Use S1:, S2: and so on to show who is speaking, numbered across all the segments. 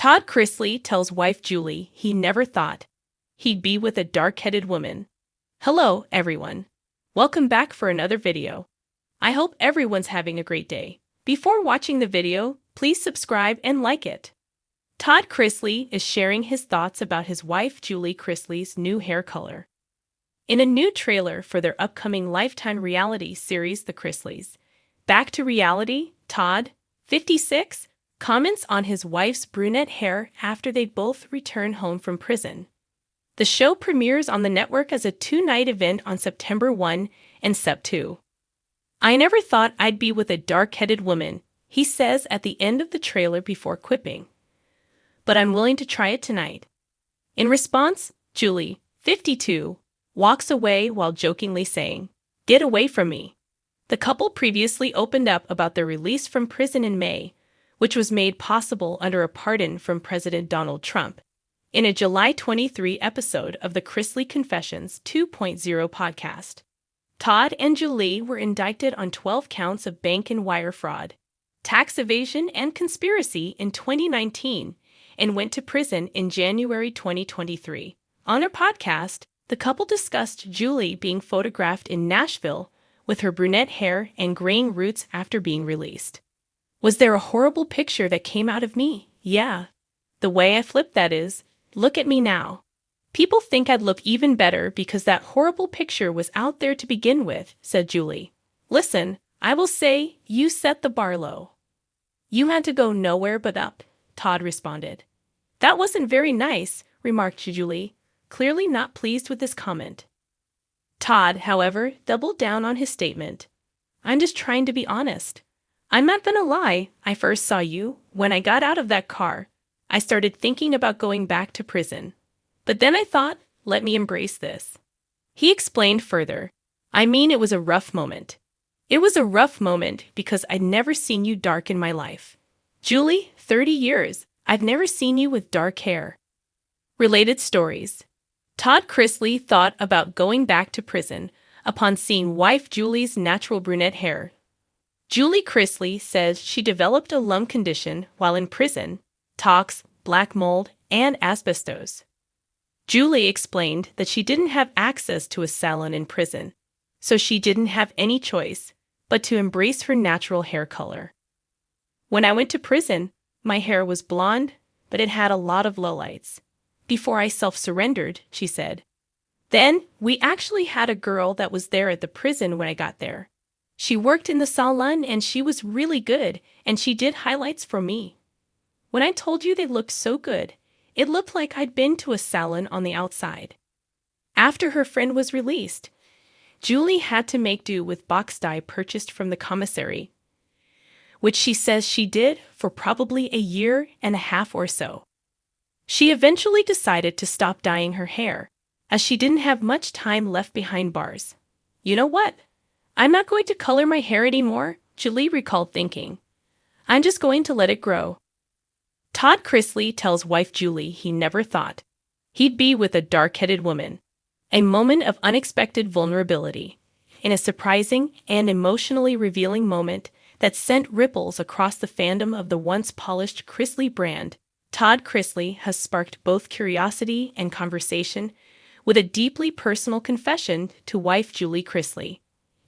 S1: Todd Chrisley tells wife Julie he never thought he'd be with a dark-headed woman. Hello, everyone. Welcome back for another video. I hope everyone's having a great day. Before watching the video, please subscribe and like it. Todd Chrisley is sharing his thoughts about his wife Julie Chrisley's new hair color. In a new trailer for their upcoming Lifetime reality series The Chrisleys, Back to Reality, Todd, 56, comments on his wife's brunette hair after they both return home from prison. The show premieres on the network as a two-night event on September 1 and Sep 2. I never thought I'd be with a dark-headed woman, he says at the end of the trailer before quipping. But I'm willing to try it tonight. In response, Julie, 52, walks away while jokingly saying, "Get away from me." The couple previously opened up about their release from prison in May, which was made possible under a pardon from President Donald Trump, in a July 23 episode of the Chrisley Confessions 2.0 podcast. Todd and Julie were indicted on 12 counts of bank and wire fraud, tax evasion, and conspiracy in 2019 and went to prison in January 2023. On her podcast, the couple discussed Julie being photographed in Nashville with her brunette hair and graying roots after being released. Was there a horrible picture that came out of me? Yeah. The way I flipped that is, look at me now. People think I'd look even better because that horrible picture was out there to begin with, said Julie. Listen, I will say you set the bar low. You had to go nowhere but up, Todd responded. That wasn't very nice, remarked Julie, clearly not pleased with this comment. Todd, however, doubled down on his statement. I'm just trying to be honest. I'm not gonna lie, I first saw you. When I got out of that car, I started thinking about going back to prison. But then I thought, let me embrace this. He explained further. I mean, it was a rough moment. It was a rough moment because I'd never seen you dark in my life. Julie, 30 years, I've never seen you with dark hair. Related stories. Todd Chrisley thought about going back to prison upon seeing wife Julie's natural brunette hair. Julie Chrisley says she developed a lung condition while in prison, tox, black mold, and asbestos. Julie explained that she didn't have access to a salon in prison, so she didn't have any choice but to embrace her natural hair color. When I went to prison, my hair was blonde, but it had a lot of lowlights. Before I self-surrendered, she said. Then, we actually had a girl that was there at the prison when I got there. She worked in the salon and she was really good, and she did highlights for me. When I told you they looked so good, it looked like I'd been to a salon on the outside. After her friend was released, Julie had to make do with box dye purchased from the commissary, which she says she did for probably a year and a half or so. She eventually decided to stop dyeing her hair, as she didn't have much time left behind bars. You know what? I'm not going to color my hair anymore, Julie recalled thinking. I'm just going to let it grow. Todd Chrisley tells wife Julie he never thought he'd be with a dark-headed woman. A moment of unexpected vulnerability, in a surprising and emotionally revealing moment that sent ripples across the fandom of the once polished Chrisley brand. Todd Chrisley has sparked both curiosity and conversation with a deeply personal confession to wife Julie Chrisley.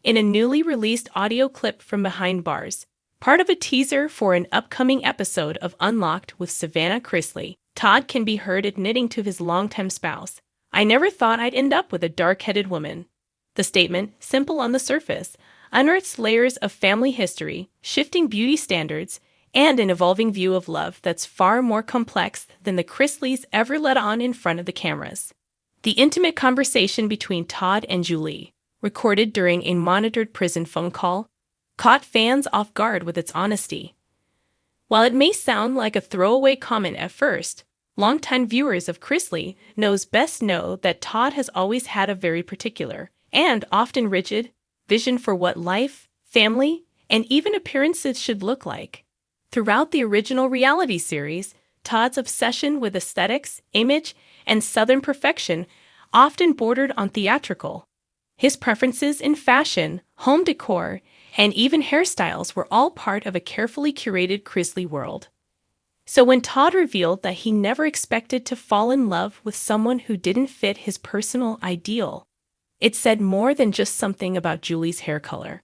S1: In a newly released audio clip from behind bars, part of a teaser for an upcoming episode of Unlocked with Savannah Chrisley, Todd can be heard admitting to his longtime spouse, I never thought I'd end up with a dark-headed woman. The statement, simple on the surface, unearths layers of family history, shifting beauty standards, and an evolving view of love that's far more complex than the Chrisleys ever let on in front of the cameras. The intimate conversation between Todd and Julie, recorded during a monitored prison phone call, caught fans off guard with its honesty. While it may sound like a throwaway comment at first, longtime viewers of Chrisley knows best know that Todd has always had a very particular, and often rigid, vision for what life, family, and even appearances should look like. Throughout the original reality series, Todd's obsession with aesthetics, image, and Southern perfection often bordered on theatrical. His preferences in fashion, home decor, and even hairstyles were all part of a carefully curated Chrisley world. So when Todd revealed that he never expected to fall in love with someone who didn't fit his personal ideal, it said more than just something about Julie's hair color.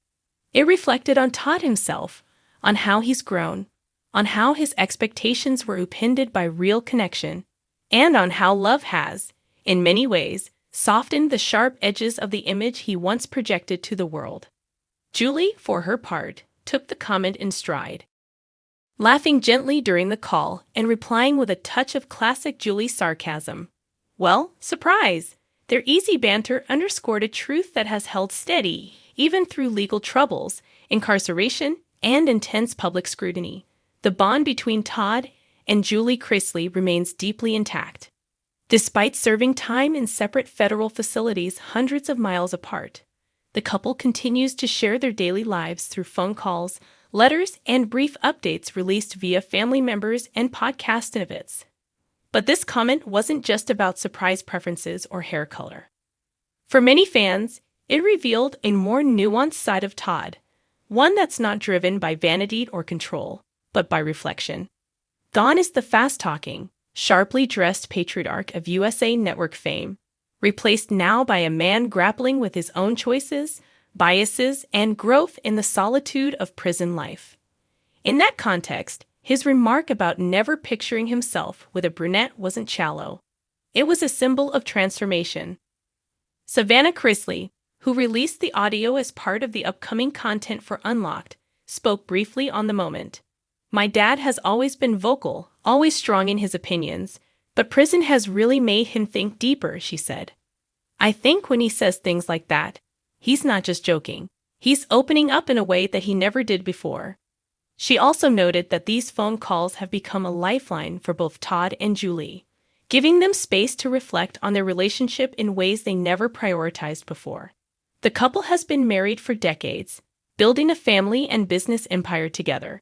S1: It reflected on Todd himself, on how he's grown, on how his expectations were upended by real connection, and on how love has, in many ways, softened the sharp edges of the image he once projected to the world. Julie, for her part, took the comment in stride, laughing gently during the call and replying with a touch of classic Julie sarcasm. Well, surprise! Their easy banter underscored a truth that has held steady, even through legal troubles, incarceration, and intense public scrutiny. The bond between Todd and Julie Chrisley remains deeply intact. Despite serving time in separate federal facilities hundreds of miles apart, the couple continues to share their daily lives through phone calls, letters, and brief updates released via family members and podcast snippets. But this comment wasn't just about surprise preferences or hair color. For many fans, it revealed a more nuanced side of Todd, one that's not driven by vanity or control, but by reflection. Gone is the fast-talking, sharply dressed patriarch of USA Network fame, replaced now by a man grappling with his own choices, biases, and growth in the solitude of prison life. In that context, his remark about never picturing himself with a brunette wasn't shallow. It was a symbol of transformation. Savannah Chrisley, who released the audio as part of the upcoming content for Unlocked, spoke briefly on the moment. My dad has always been vocal, always strong in his opinions, but prison has really made him think deeper, she said. I think when he says things like that, he's not just joking. He's opening up in a way that he never did before. She also noted that these phone calls have become a lifeline for both Todd and Julie, giving them space to reflect on their relationship in ways they never prioritized before. The couple has been married for decades, building a family and business empire together.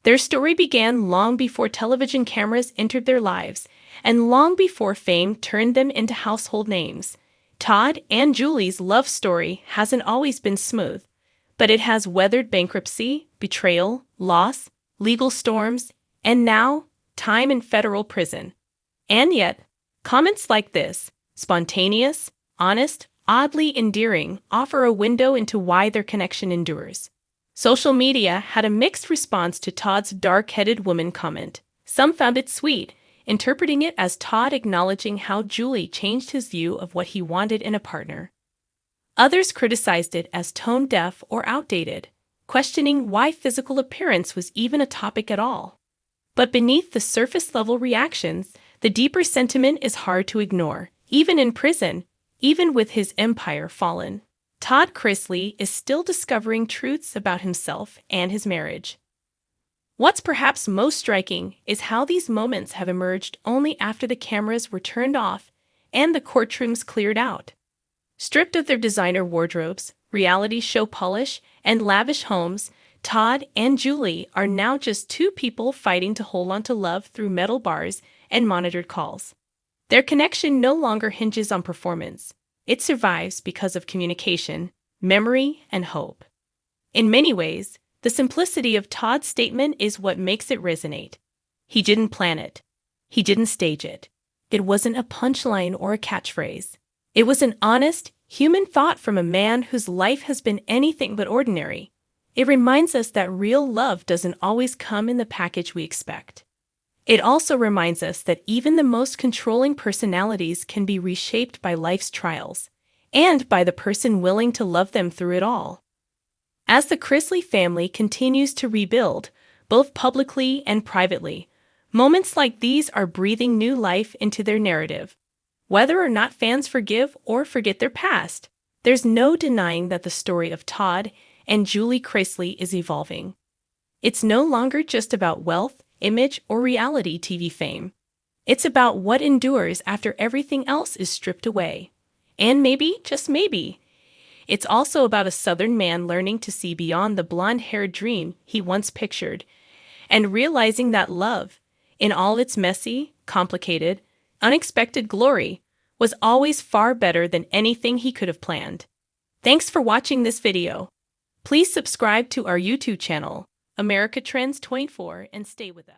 S1: Their story began long before television cameras entered their lives, and long before fame turned them into household names. Todd and Julie's love story hasn't always been smooth, but it has weathered bankruptcy, betrayal, loss, legal storms, and now, time in federal prison. And yet, comments like this, spontaneous, honest, oddly endearing, offer a window into why their connection endures. Social media had a mixed response to Todd's dark-headed woman comment. Some found it sweet, interpreting it as Todd acknowledging how Julie changed his view of what he wanted in a partner. Others criticized it as tone-deaf or outdated, questioning why physical appearance was even a topic at all. But beneath the surface-level reactions, the deeper sentiment is hard to ignore. Even in prison, even with his empire fallen, Todd Chrisley is still discovering truths about himself and his marriage. What's perhaps most striking is how these moments have emerged only after the cameras were turned off and the courtrooms cleared out. Stripped of their designer wardrobes, reality show polish, and lavish homes, Todd and Julie are now just two people fighting to hold on to love through metal bars and monitored calls. Their connection no longer hinges on performance. It survives because of communication, memory, and hope. In many ways, the simplicity of Todd's statement is what makes it resonate. He didn't plan it. He didn't stage it. It wasn't a punchline or a catchphrase. It was an honest, human thought from a man whose life has been anything but ordinary. It reminds us that real love doesn't always come in the package we expect. It also reminds us that even the most controlling personalities can be reshaped by life's trials, and by the person willing to love them through it all. As the Chrisley family continues to rebuild, both publicly and privately, moments like these are breathing new life into their narrative. Whether or not fans forgive or forget their past, there's no denying that the story of Todd and Julie Chrisley is evolving. It's no longer just about wealth, image, or reality TV fame. It's about what endures after everything else is stripped away. And maybe, just maybe, it's also about a Southern man learning to see beyond the blonde-haired dream he once pictured, and realizing that love, in all its messy, complicated, unexpected glory, was always far better than anything he could have planned. Thanks for watching this video. Please subscribe to our YouTube channel, America Trends 24, and stay with us.